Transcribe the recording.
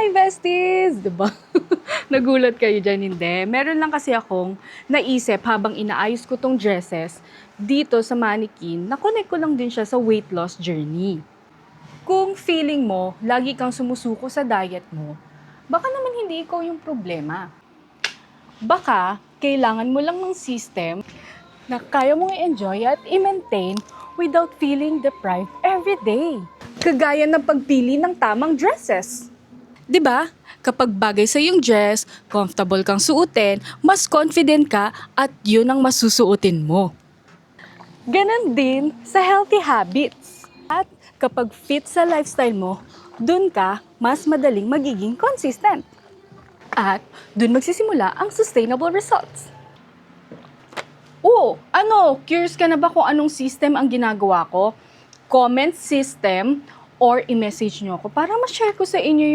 Hi, besties! Diba? Nagulat kayo dyan, hindi. Meron lang kasi akong naisip habang inaayos ko tong dresses dito sa mannequin, na-connect ko lang din siya sa weight loss journey. Kung feeling mo, lagi kang sumusuko sa diet mo, baka naman hindi ikaw yung problema. Baka, kailangan mo lang ng system na kaya mong i-enjoy at i-maintain without feeling deprived every day. Kagaya ng pagpili ng tamang dresses. 'Di ba? Kapag bagay sa yung dress, comfortable kang suotin, mas confident ka at yun ang masusuotin mo. Ganon din sa healthy habits. At kapag fit sa lifestyle mo, dun ka mas madaling magiging consistent. At dun magsisimula ang sustainable results. Oo, curious ka na ba kung anong system ang ginagawa ko? Comment system or i-message nyo ako para ma-share ko sa inyo yung